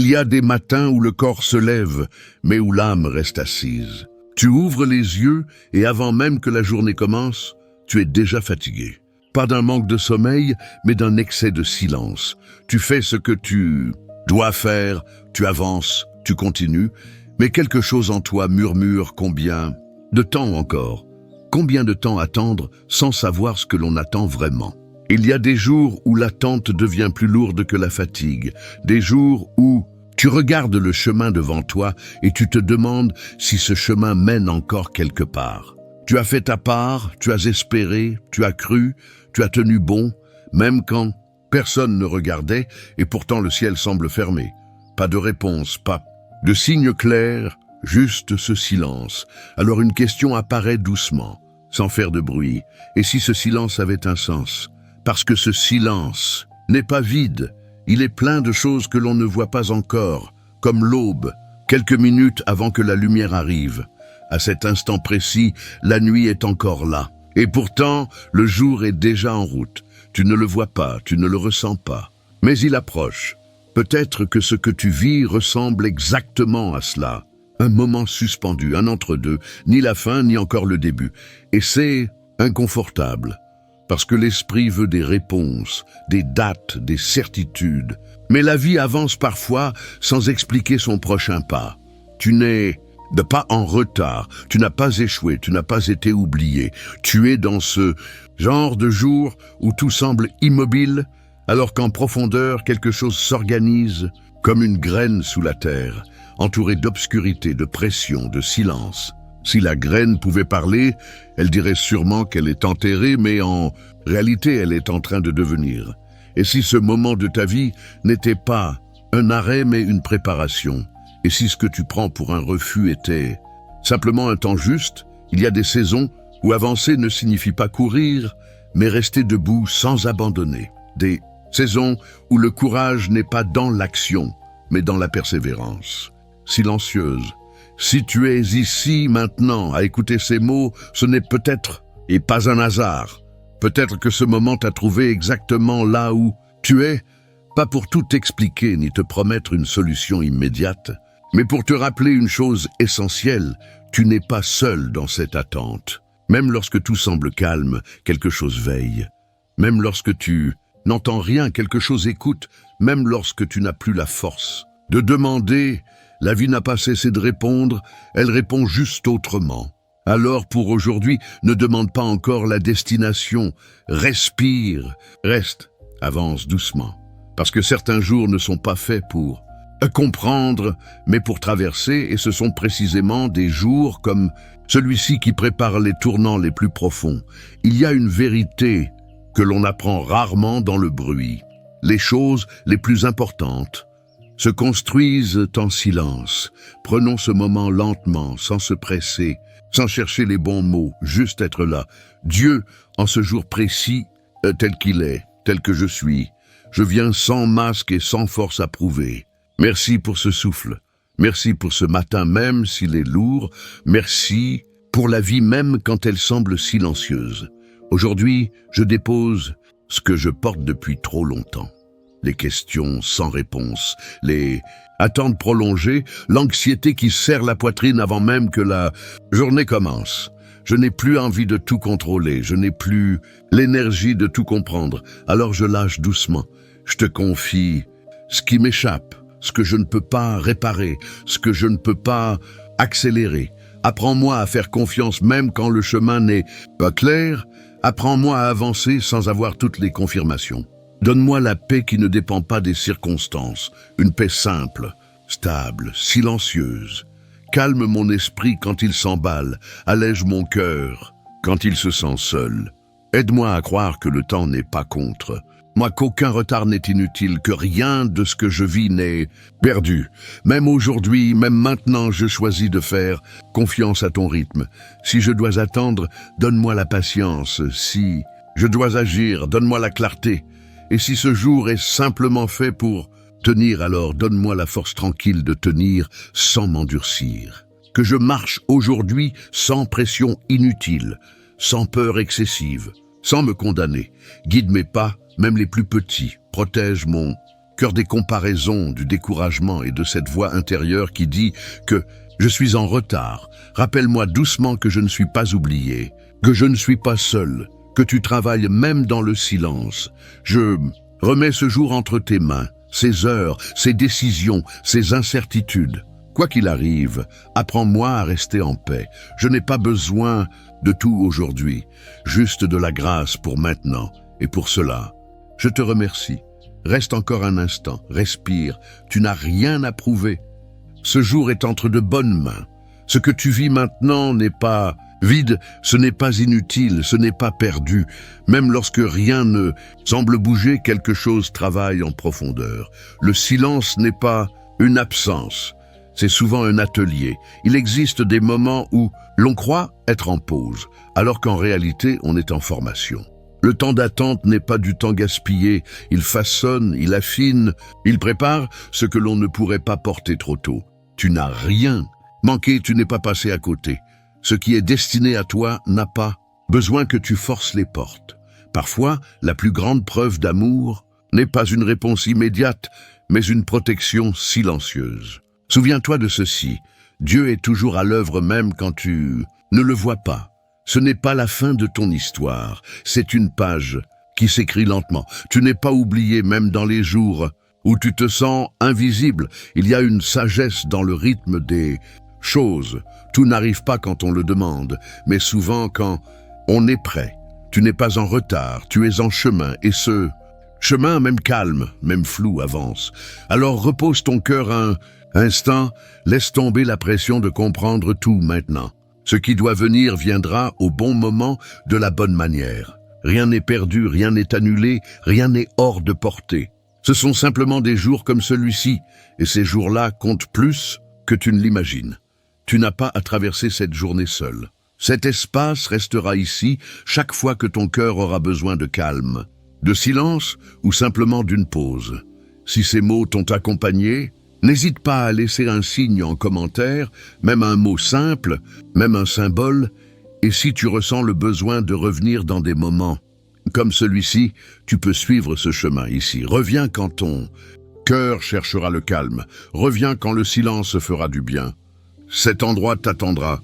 Il y a des matins où le corps se lève, mais où l'âme reste assise. Tu ouvres les yeux et avant même que la journée commence, tu es déjà fatigué. Pas d'un manque de sommeil, mais d'un excès de silence. Tu fais ce que tu dois faire, tu avances, tu continues, mais quelque chose en toi murmure combien de temps encore? Combien de temps attendre sans savoir ce que l'on attend vraiment? Il y a des jours où l'attente devient plus lourde que la fatigue, des jours où tu regardes le chemin devant toi et tu te demandes si ce chemin mène encore quelque part. Tu as fait ta part, tu as espéré, tu as cru, tu as tenu bon, même quand personne ne regardait et pourtant le ciel semble fermé. Pas de réponse, pas de signe clair, juste ce silence. Alors une question apparaît doucement, sans faire de bruit. Et si ce silence avait un sens? Parce que ce silence n'est pas vide, il est plein de choses que l'on ne voit pas encore, comme l'aube, quelques minutes avant que la lumière arrive. À cet instant précis, la nuit est encore là. Et pourtant, le jour est déjà en route. Tu ne le vois pas, tu ne le ressens pas. Mais il approche. Peut-être que ce que tu vis ressemble exactement à cela. Un moment suspendu, un entre-deux, ni la fin, ni encore le début. Et c'est inconfortable. Parce que l'esprit veut des réponses, des dates, des certitudes. Mais la vie avance parfois sans expliquer son prochain pas. Tu n'es pas en retard, tu n'as pas échoué, tu n'as pas été oublié. Tu es dans ce genre de jour où tout semble immobile, alors qu'en profondeur, quelque chose s'organise comme une graine sous la terre, entourée d'obscurité, de pression, de silence. Si la graine pouvait parler, elle dirait sûrement qu'elle est enterrée, mais en réalité, elle est en train de devenir. Et si ce moment de ta vie n'était pas un arrêt, mais une préparation? Et si ce que tu prends pour un refus était simplement un temps juste? Il y a des saisons où avancer ne signifie pas courir, mais rester debout sans abandonner. Des saisons où le courage n'est pas dans l'action, mais dans la persévérance. Silencieuse. Si tu es ici maintenant à écouter ces mots, ce n'est peut-être et pas un hasard. Peut-être que ce moment t'a trouvé exactement là où tu es, pas pour tout expliquer ni te promettre une solution immédiate, mais pour te rappeler une chose essentielle, tu n'es pas seul dans cette attente. Même lorsque tout semble calme, quelque chose veille. Même lorsque tu n'entends rien, quelque chose écoute. Même lorsque tu n'as plus la force de demander, la vie n'a pas cessé de répondre, elle répond juste autrement. Alors pour aujourd'hui, ne demande pas encore la destination, respire, reste, avance doucement. Parce que certains jours ne sont pas faits pour comprendre, mais pour traverser, et ce sont précisément des jours comme celui-ci qui prépare les tournants les plus profonds. Il y a une vérité que l'on apprend rarement dans le bruit. Les choses les plus importantes se construisent en silence. Prenons ce moment lentement, sans se presser, sans chercher les bons mots, juste être là. Dieu, en ce jour précis, tel qu'il est, tel que je suis, je viens sans masque et sans force à prouver. Merci pour ce souffle. Merci pour ce matin même s'il est lourd. Merci pour la vie même quand elle semble silencieuse. Aujourd'hui, je dépose ce que je porte depuis trop longtemps. Les questions sans réponse, les attentes prolongées, l'anxiété qui serre la poitrine avant même que la journée commence. Je n'ai plus envie de tout contrôler, je n'ai plus l'énergie de tout comprendre. Alors je lâche doucement. Je te confie ce qui m'échappe, ce que je ne peux pas réparer, ce que je ne peux pas accélérer. Apprends-moi à faire confiance même quand le chemin n'est pas clair. Apprends-moi à avancer sans avoir toutes les confirmations. Donne-moi la paix qui ne dépend pas des circonstances, une paix simple, stable, silencieuse. Calme mon esprit quand il s'emballe, allège mon cœur quand il se sent seul. Aide-moi à croire que le temps n'est pas contre. Moi, qu'aucun retard n'est inutile, que rien de ce que je vis n'est perdu. Même aujourd'hui, même maintenant, je choisis de faire confiance à ton rythme. Si je dois attendre, donne-moi la patience. Si je dois agir, donne-moi la clarté. Et si ce jour est simplement fait pour tenir, alors donne-moi la force tranquille de tenir sans m'endurcir. Que je marche aujourd'hui sans pression inutile, sans peur excessive, sans me condamner. Guide mes pas, même les plus petits. Protège mon cœur des comparaisons, du découragement et de cette voix intérieure qui dit que je suis en retard. Rappelle-moi doucement que je ne suis pas oublié, que je ne suis pas seul, que tu travailles même dans le silence. Je remets ce jour entre tes mains, ces heures, ces décisions, ces incertitudes. Quoi qu'il arrive, apprends-moi à rester en paix. Je n'ai pas besoin de tout aujourd'hui, juste de la grâce pour maintenant. Et pour cela, je te remercie. Reste encore un instant, respire, tu n'as rien à prouver. Ce jour est entre de bonnes mains. Ce que tu vis maintenant n'est pas vide, ce n'est pas inutile, ce n'est pas perdu. Même lorsque rien ne semble bouger, quelque chose travaille en profondeur. Le silence n'est pas une absence, c'est souvent un atelier. Il existe des moments où l'on croit être en pause, alors qu'en réalité, on est en formation. Le temps d'attente n'est pas du temps gaspillé, il façonne, il affine, il prépare ce que l'on ne pourrait pas porter trop tôt. Tu n'as rien manqué, tu n'es pas passé à côté. Ce qui est destiné à toi n'a pas besoin que tu forces les portes. Parfois, la plus grande preuve d'amour n'est pas une réponse immédiate, mais une protection silencieuse. Souviens-toi de ceci, Dieu est toujours à l'œuvre même quand tu ne le vois pas. Ce n'est pas la fin de ton histoire, c'est une page qui s'écrit lentement. Tu n'es pas oublié même dans les jours où tu te sens invisible. Il y a une sagesse dans le rythme des choses. Tout n'arrive pas quand on le demande, mais souvent quand on est prêt. Tu n'es pas en retard, tu es en chemin, et ce chemin, même calme, même flou, avance. Alors repose ton cœur un instant, laisse tomber la pression de comprendre tout maintenant. Ce qui doit venir viendra au bon moment, de la bonne manière. Rien n'est perdu, rien n'est annulé, rien n'est hors de portée. Ce sont simplement des jours comme celui-ci, et ces jours-là comptent plus que tu ne l'imagines. Tu n'as pas à traverser cette journée seule. Cet espace restera ici chaque fois que ton cœur aura besoin de calme, de silence ou simplement d'une pause. Si ces mots t'ont accompagné, n'hésite pas à laisser un signe en commentaire, même un mot simple, même un symbole, et si tu ressens le besoin de revenir dans des moments comme celui-ci, tu peux suivre ce chemin ici. Reviens quand ton cœur cherchera le calme, reviens quand le silence fera du bien. Cet endroit t'attendra,